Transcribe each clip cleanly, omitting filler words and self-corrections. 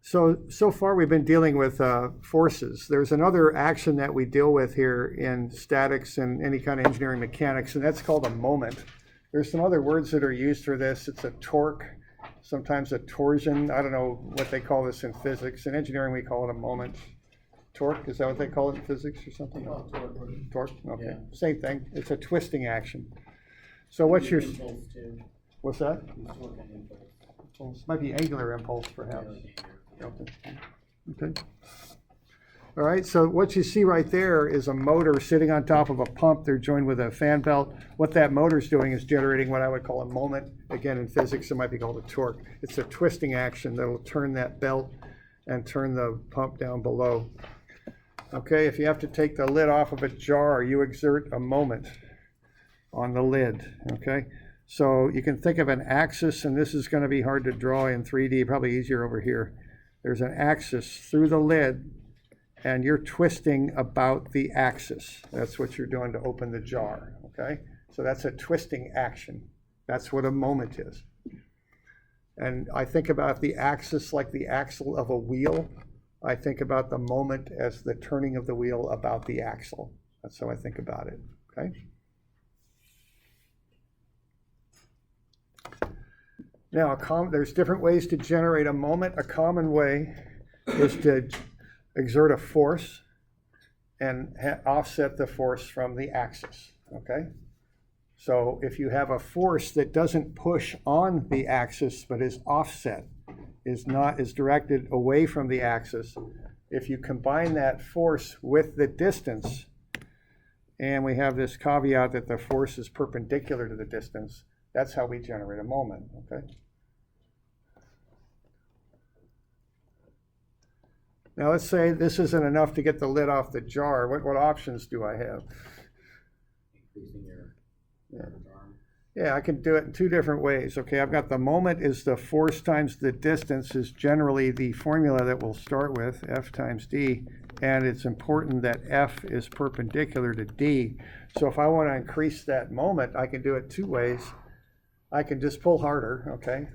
So far we've been dealing with forces. There's another action that we deal with here in statics and any kind of engineering mechanics, and that's called a moment. There's some other words that are used for this. It's a torque, sometimes a torsion. I don't know what they call this in physics. In engineering, we call it a moment. Torque, is that what they call it in physics or something? Oh, torque, okay. Yeah. Same thing. It's a twisting action. So what's your... Impulse too. What's that? Torque and impulse. Impulse. Might be angular impulse, perhaps. Okay. All right, so what you see right there is a motor sitting on top of a pump. They're joined with a fan belt. What that motor's doing is generating what I would call a moment. Again, in physics, it might be called a torque. It's a twisting action that will turn that belt and turn the pump down below. Okay, if you have to take the lid off of a jar, you exert a moment on the lid, okay? So you can think of an axis, and this is going to be hard to draw in 3D, probably easier over here. There's an axis through the lid, and you're twisting about the axis. That's what you're doing to open the jar, okay? So that's a twisting action. That's what a moment is. And I think about the axis like the axle of a wheel. I think about the moment as the turning of the wheel about the axle. That's how I think about it, okay? Now, there's different ways to generate a moment. A common way is to exert a force and offset the force from the axis, okay? So if you have a force that doesn't push on the axis but is offset, is directed away from the axis, if you combine that force with the distance, and we have this caveat that the force is perpendicular to the distance, that's how we generate a moment, okay? Now let's say this isn't enough to get the lid off the jar. What options do I have? Increasing your arm. Yeah, I can do it in two different ways. Okay, I've got the moment is the force times the distance is generally the formula that we'll start with, F times D, and it's important that F is perpendicular to D. So if I want to increase that moment, I can do it two ways. I can just pull harder, okay,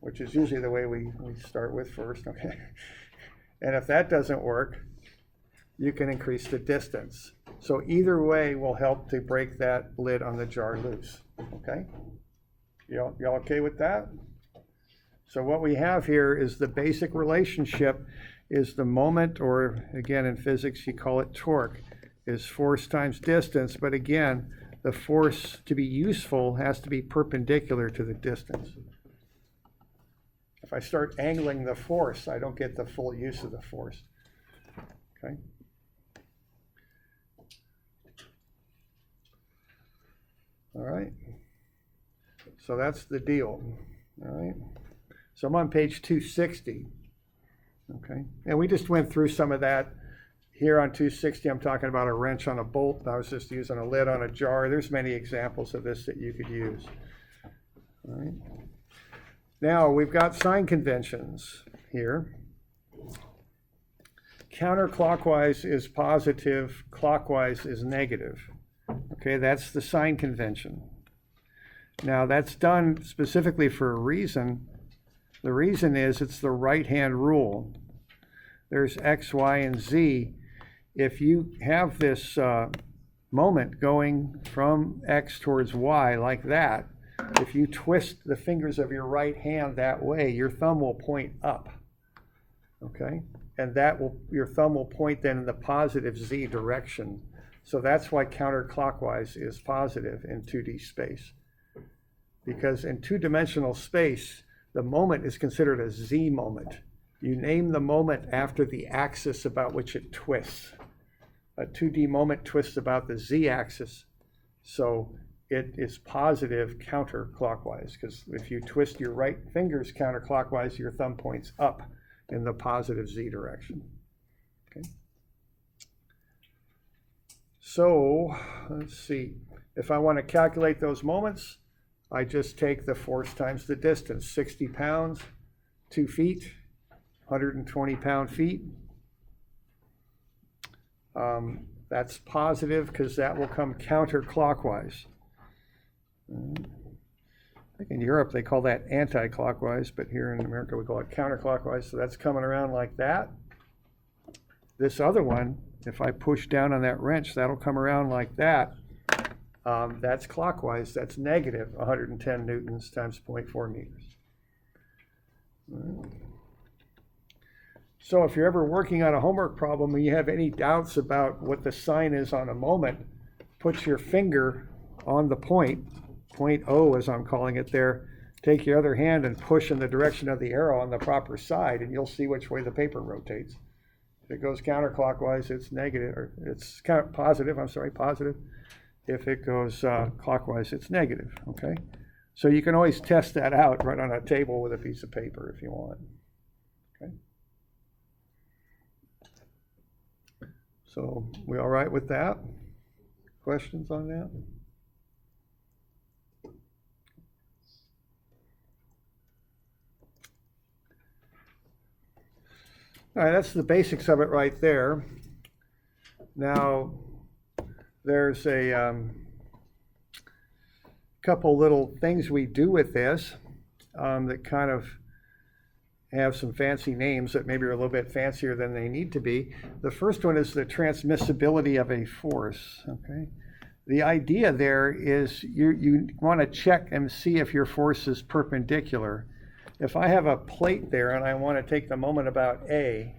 which is usually the way we start with first, okay? And if that doesn't work, you can increase the distance. So either way will help to break that lid on the jar loose, okay? Y'all okay with that? So what we have here is the basic relationship is the moment, or again in physics you call it torque, is force times distance, but again, the force to be useful has to be perpendicular to the distance. If I start angling the force, I don't get the full use of the force. Okay. All right. So that's the deal. All right. So I'm on page 260. Okay. And we just went through some of that. Here on 260, I'm talking about a wrench on a bolt. I was just using a lid on a jar. There's many examples of this that you could use. All right. Now, we've got sign conventions here. Counterclockwise is positive, clockwise is negative. Okay, that's the sign convention. Now, that's done specifically for a reason. The reason is it's the right-hand rule. There's X, Y, and Z. If you have this moment going from X towards Y like that, if you twist the fingers of your right hand that way, your thumb will point up, okay? And your thumb will point then in the positive Z direction. So that's why counterclockwise is positive in 2D space. Because in two-dimensional space, the moment is considered a Z moment. You name the moment after the axis about which it twists. A 2D moment twists about the Z axis. So it is positive counterclockwise, because if you twist your right fingers counterclockwise, your thumb points up in the positive Z direction. Okay. So let's see. If I want to calculate those moments, I just take the force times the distance. 60 pounds, 2 feet, 120 pound feet. That's positive because that will come counterclockwise. I think in Europe they call that anti-clockwise, but here in America we call it counterclockwise. So that's coming around like that. This other one, if I push down on that wrench, that'll come around like that. That's clockwise. That's negative 110 newtons times 0.4 meters. So if you're ever working on a homework problem and you have any doubts about what the sign is on a moment, put your finger on the point O as I'm calling it there, take your other hand and push in the direction of the arrow on the proper side, and you'll see which way the paper rotates. If it goes counterclockwise, it's negative, or it's positive. If it goes clockwise, it's negative, okay? So you can always test that out right on a table with a piece of paper if you want, okay? So we all right with that? Questions on that? All right, that's the basics of it right there. Now, there's a couple little things we do with this that kind of have some fancy names that maybe are a little bit fancier than they need to be. The first one is the transmissibility of a force, okay? The idea there is you want to check and see if your force is perpendicular. If I have a plate there and I want to take the moment about A,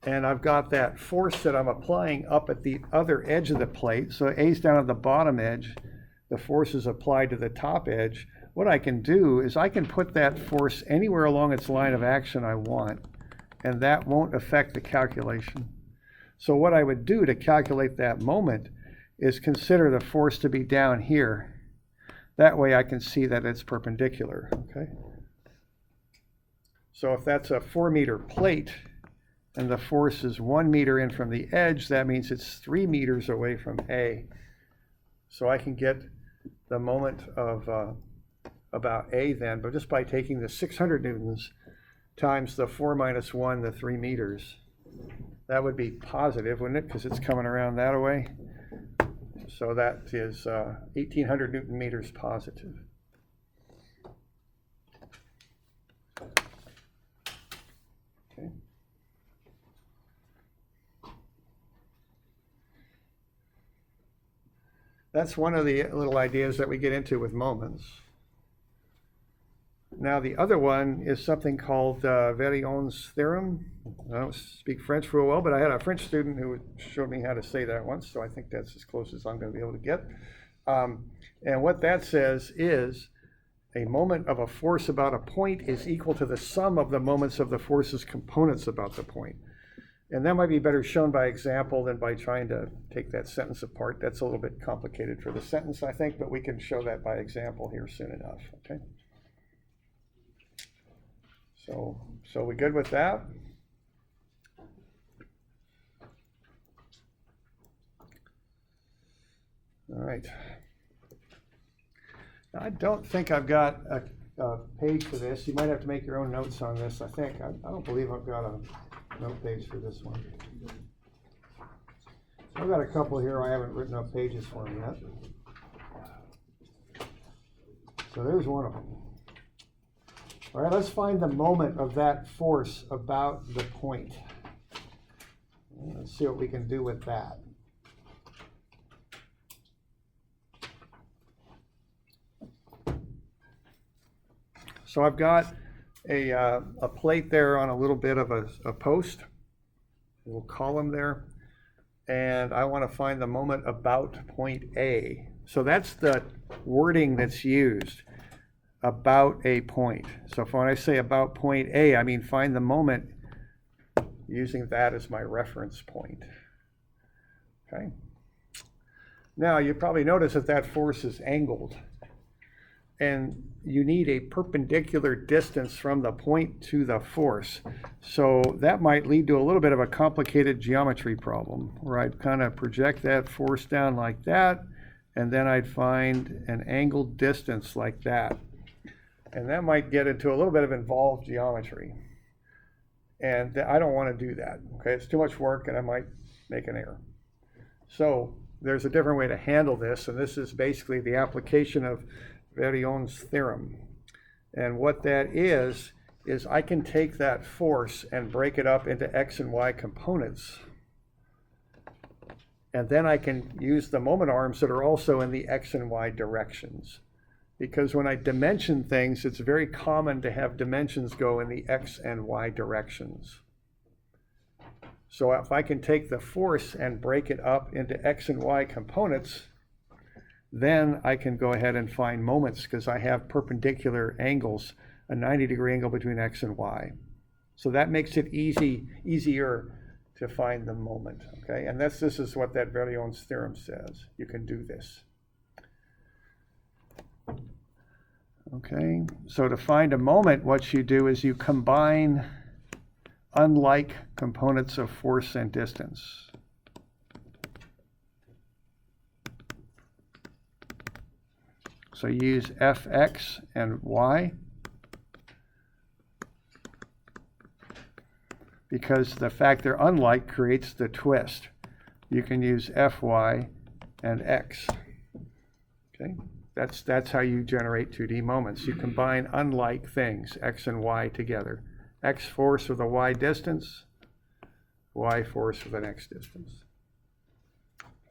and I've got that force that I'm applying up at the other edge of the plate, so A's down at the bottom edge, the force is applied to the top edge. What I can do is I can put that force anywhere along its line of action I want, and that won't affect the calculation. So what I would do to calculate that moment is consider the force to be down here. That way I can see that it's perpendicular, okay? So if that's a 4-meter plate and the force is 1 meter in from the edge, that means it's 3 meters away from A. So I can get the moment of about A then, but just by taking the 600 newtons times the 4 minus 1, the 3 meters. That would be positive, wouldn't it? Because it's coming around that way. So that is 1,800 newton meters positive. Okay. That's one of the little ideas that we get into with moments. Now the other one is something called Verion's theorem. I don't speak French real well, but I had a French student who showed me how to say that once, so I think that's as close as I'm going to be able to get. And what that says is a moment of a force about a point is equal to the sum of the moments of the force's components about the point. And that might be better shown by example than by trying to take that sentence apart. That's a little bit complicated for the sentence, I think, but we can show that by example here soon enough, okay? So we good with that? All right. Now, I don't think I've got a page for this. You might have to make your own notes on this, I think. I don't believe I've got a note page for this one. I've got a couple here I haven't written up pages for them yet. So there's one of them. All right, let's find the moment of that force about the point. Let's see what we can do with that. So I've got a plate there on a little bit of a post, a little column there, and I want to find the moment about point A. So that's the wording that's used, about a point. So when I say about point A, I mean find the moment using that as my reference point. Okay. Now you probably notice that that force is angled, and you need a perpendicular distance from the point to the force. So that might lead to a little bit of a complicated geometry problem where I'd kind of project that force down like that, and then I'd find an angled distance like that. And that might get into a little bit of involved geometry. And I don't want to do that, okay? It's too much work and I might make an error. So there's a different way to handle this, and this is basically the application of Verion's theorem. And what that is I can take that force and break it up into x and y components. And then I can use the moment arms that are also in the x and y directions. Because when I dimension things, it's very common to have dimensions go in the x and y directions. So if I can take the force and break it up into x and y components, then I can go ahead and find moments because I have perpendicular angles, a 90-degree angle between x and y. So that makes it easier to find the moment, okay? And this is what that Verion's theorem says. You can do this. Okay, so to find a moment, what you do is you combine unlike components of force and distance. So you use fx and y because the fact they're unlike creates the twist. You can use fy and x. Okay, that's how you generate 2D moments. You combine unlike things, x and y together. X force with a y distance, y force with an x distance.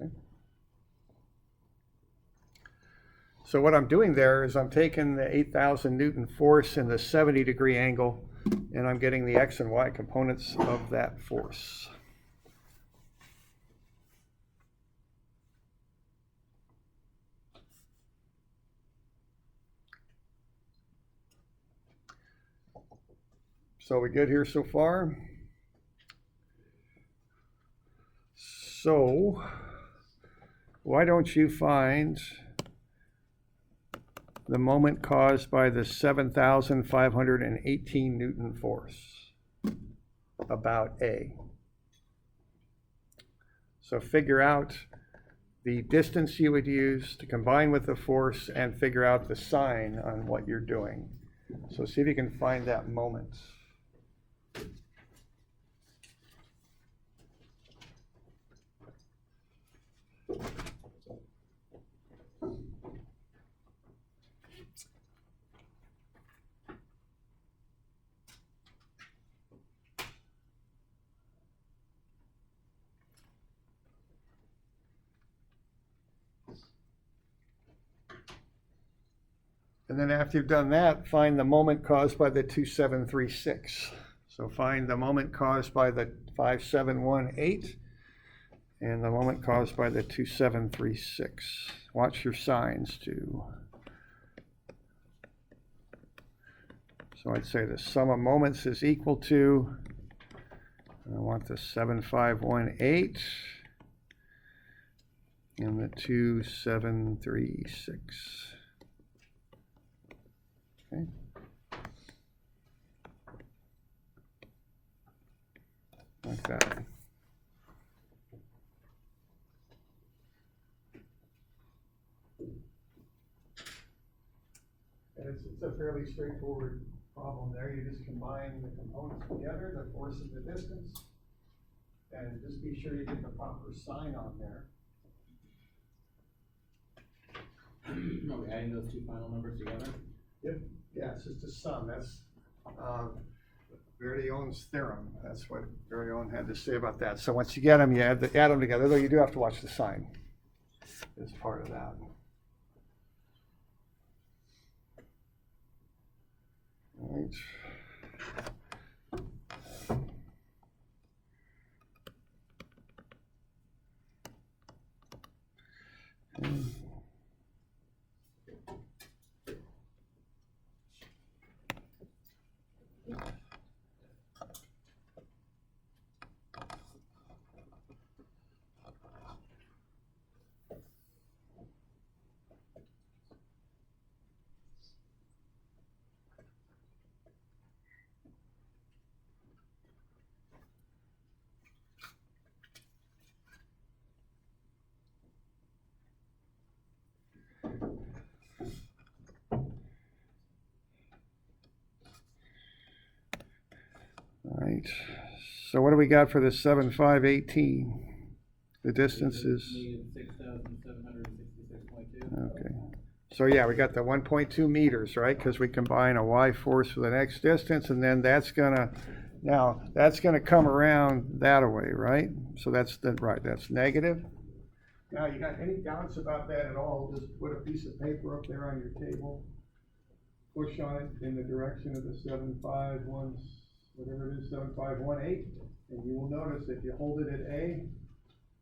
Okay. So what I'm doing there is I'm taking the 8,000 Newton force in the 70-degree angle, and I'm getting the x and y components of that force. So we good here so far? So why don't you find the moment caused by the 7,518 Newton force about A? So figure out the distance you would use to combine with the force and figure out the sign on what you're doing. So see if you can find that moment. And then after you've done that, find the moment caused by the 2736. So find the moment caused by the 5718 and the moment caused by the 2736. Watch your signs too. So I'd say the sum of moments is equal to, I want the 7518 and the 2736. Okay. Like that. And it's a fairly straightforward problem there. You just combine the components together, the force and the distance, and just be sure you get the proper sign on there. Are we adding those two final numbers together? Yep. Yeah, it's just a sum. That's Verion's theorem. That's what Verion had to say about that. So once you get them, you add them together, though you do have to watch the sign as part of that. All right. Okay. All right, so what do we got for the 7518? The distance is 6,766.2. okay. So yeah, we got the 1.2 meters, right? Because we combine a y force with the next distance, and then that's gonna come around that way, right? So that's that's negative. Now, you got any doubts about that at all? Just put a piece of paper up there on your table, push on it in the direction of the 751, whatever it is, 7518, and you will notice if you hold it at A,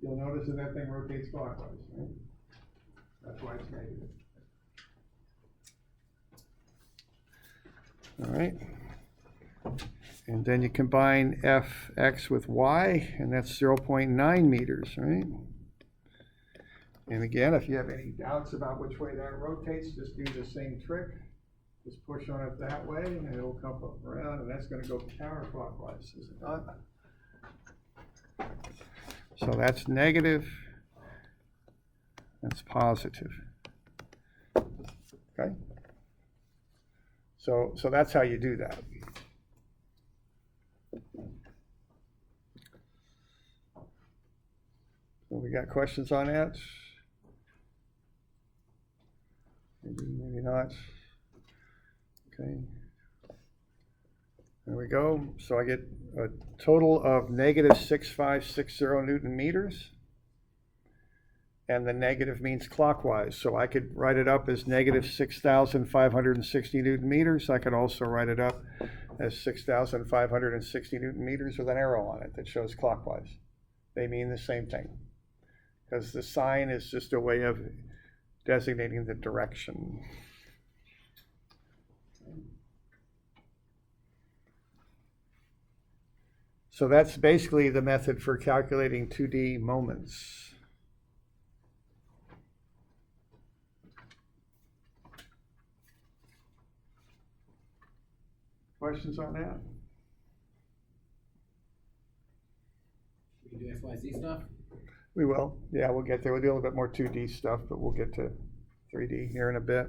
you'll notice that that thing rotates clockwise, right? That's why it's negative. All right. And then you combine Fx with y, and that's 0.9 meters, right? And again, if you have any doubts about which way that rotates, just do the same trick. Just push on it that way, and it'll come up around, and that's going to go counterclockwise, is it not? So that's negative. That's positive. Okay? So that's how you do that. So we got questions on that? Maybe not. Okay. There we go. So I get a total of negative 6560 Newton meters. And the negative means clockwise. So I could write it up as negative 6,560 Newton meters. I could also write it up as 6,560 Newton meters with an arrow on it that shows clockwise. They mean the same thing, because the sign is just a way of designating the direction. So that's basically the method for calculating 2D moments. Questions on that? We can do XYZ stuff? We will. Yeah, we'll get there. We'll do a little bit more 2D stuff, but we'll get to 3D here in a bit.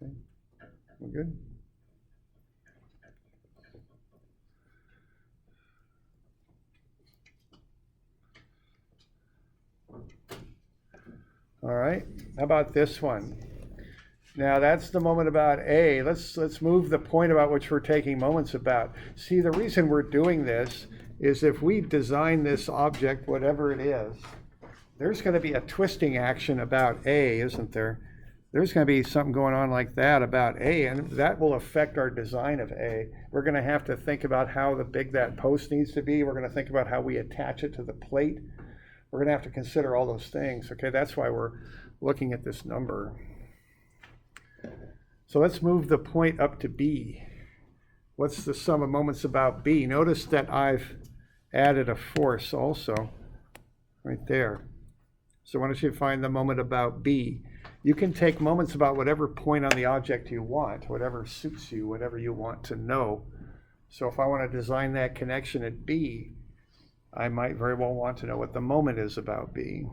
Okay. We're good? All right. How about this one? Now that's the moment about A. Let's move the point about which we're taking moments about. See, the reason we're doing this is if we design this object, whatever it is, there's going to be a twisting action about A, isn't there? There's going to be something going on like that about A, and that will affect our design of A. We're going to have to think about how big that post needs to be. We're going to think about how we attach it to the plate. We're going to have to consider all those things. Okay, that's why we're looking at this number. So let's move the point up to B. What's the sum of moments about B? Notice that I've added a force also right there. So why don't you find the moment about B? You can take moments about whatever point on the object you want, whatever suits you, whatever you want to know. So if I want to design that connection at B, I might very well want to know what the moment is about B.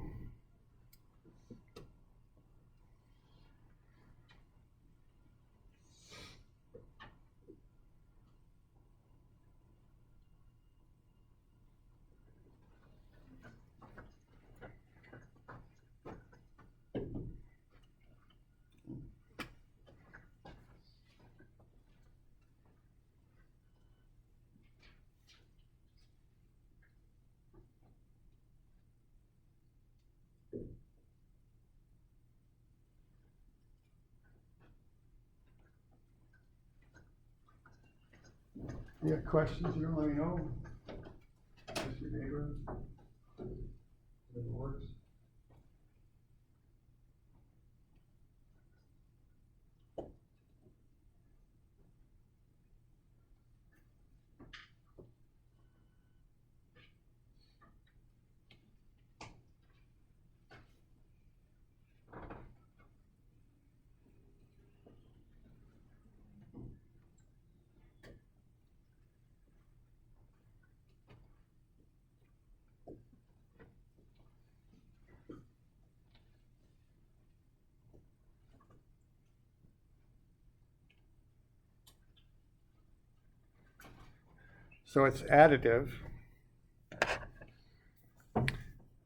You got questions, you let me know. Ask your neighbor. If it works. So it's additive.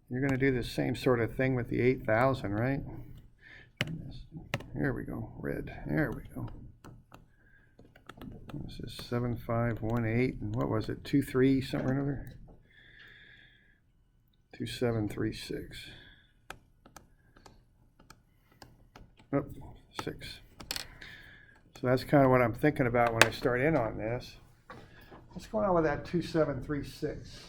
You're going to do the same sort of thing with the 8,000, right? Here we go, red, there we go. This is 7518, and what was it, 23 something or another? 2736. Oh, 6. So that's kind of what I'm thinking about when I start in on this. What's going on with that 2736?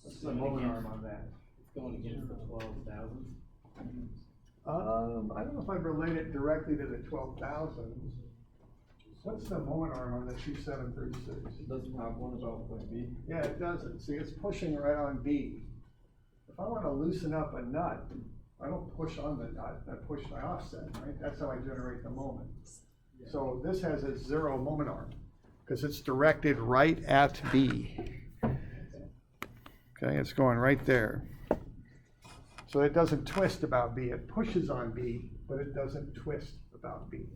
What's the moment arm on that? It's going against the 12,000. I don't know if I'd relate it directly to the 12,000. What's the moment arm on the 2736? It doesn't have one about like B. Yeah, it doesn't. See, it's pushing right on B. If I want to loosen up a nut, I don't push on the nut, I push my offset, right? That's how I generate the moment. So this has a 0 moment arm because it's directed right at B. Okay, it's going right there. So it doesn't twist about B. It pushes on B, but it doesn't twist about B.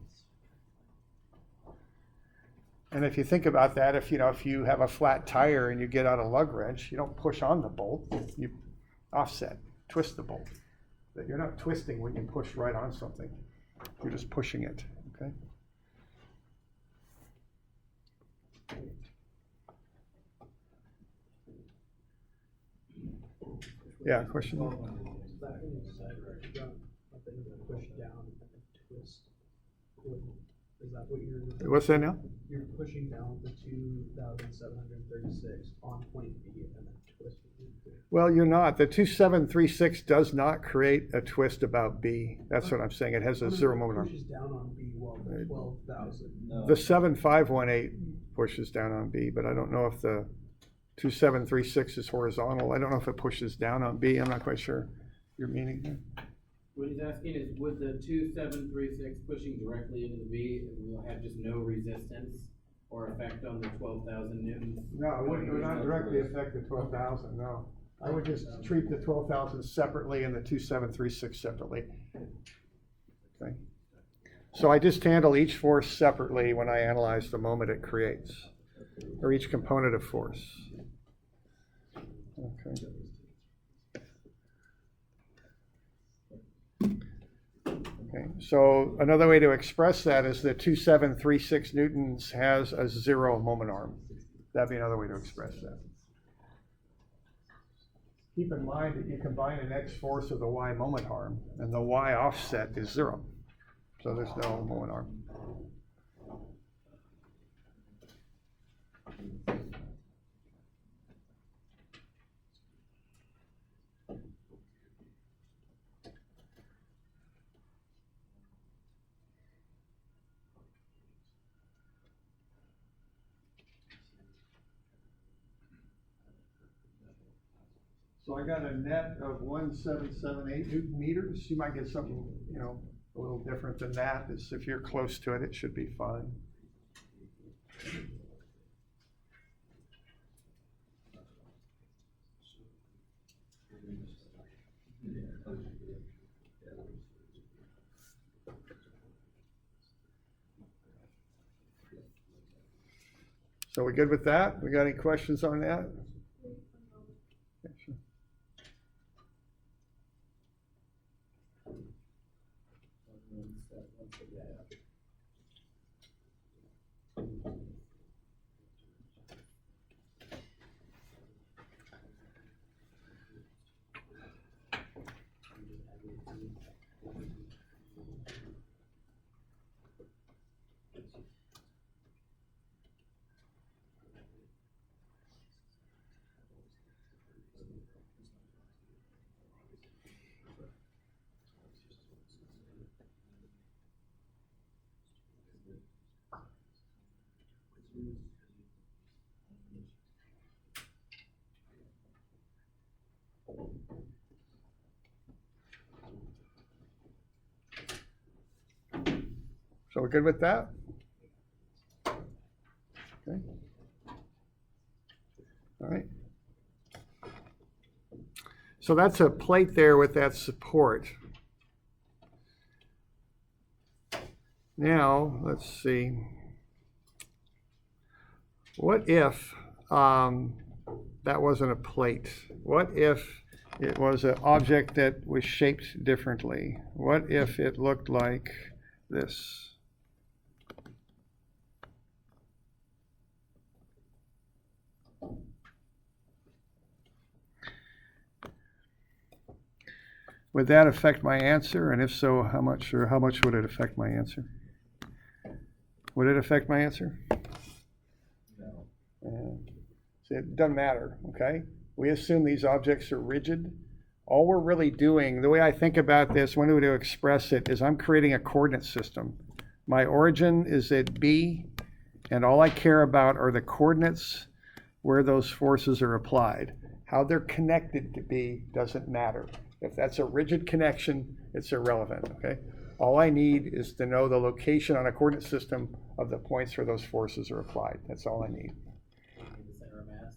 And if you think about that, if you have a flat tire and you get out a lug wrench, you don't push on the bolt, you offset, twist the bolt. But you're not twisting when you push right on something. You're just pushing it, okay? Yeah, question? That when you said nothing to push down and twist. Is that what you're? What's that now? You're pushing down the 2,736 on point B and then twisting. Well, you're not. The 2736 does not create a twist about B. That's what I'm saying. It has a 0 moment arm. Pushes down on B while the 12,000. No. The 7518 pushes down on B, but I don't know if the 2736 is horizontal. I don't know if it pushes down on B. I'm not quite sure your meaning there. What he's asking is, would the 2736 pushing directly into the B will have just no resistance or effect on the 12,000 newtons? No, it would not directly affect the 12,000, no. I would just treat the 12,000 separately and the 2736 separately. Okay. So I just handle each force separately when I analyze the moment it creates, or each component of force. Okay. Okay, so another way to express that is that 2736 newtons has a 0 moment arm. That'd be another way to express that. Keep in mind that you combine an X force with a Y moment arm, and the Y offset is 0. So there's no moment arm. So I got a net of 1778 Newton meters. You might get something, a little different than that. If you're close to it, it should be fine. So we good with that? We got any questions on that? Yeah, sure. So we're good with that? Okay. All right. So that's a plate there with that support. Now, let's see. What if that wasn't a plate? What if it was an object that was shaped differently? What if it looked like this? Would that affect my answer? And if so, how much, or how much would it affect my answer? Would it affect my answer? No. See, it doesn't matter, okay? We assume these objects are rigid. All we're really doing, the way I think about this, when we to express it, is I'm creating a coordinate system. My origin is at B, and all I care about are the coordinates where those forces are applied. How they're connected to B doesn't matter. If that's a rigid connection, it's irrelevant, okay? All I need is to know the location on a coordinate system of the points where those forces are applied. That's all I need. The center of mass.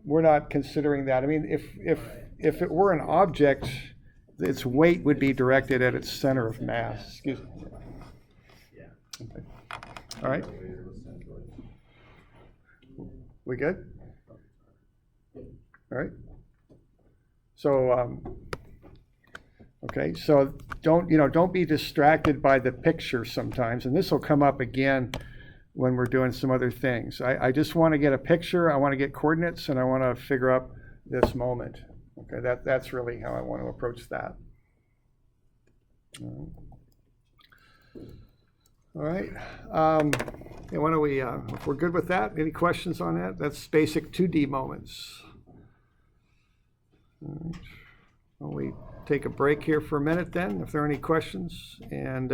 We're not considering that. I mean, if it were an object, its weight would be directed at its center of mass. Excuse me. Yeah. Okay. All right. We good? All right. So, okay, so don't be distracted by the picture sometimes, and this will come up again when we're doing some other things. I just want to get a picture, I want to get coordinates, and I want to figure out this moment. Okay, that's really how I want to approach that. All right. Yeah, why don't we, if we're good with that, any questions on that? That's basic 2D moments. All right. Well, we take a break here for a minute then, if there are any questions. And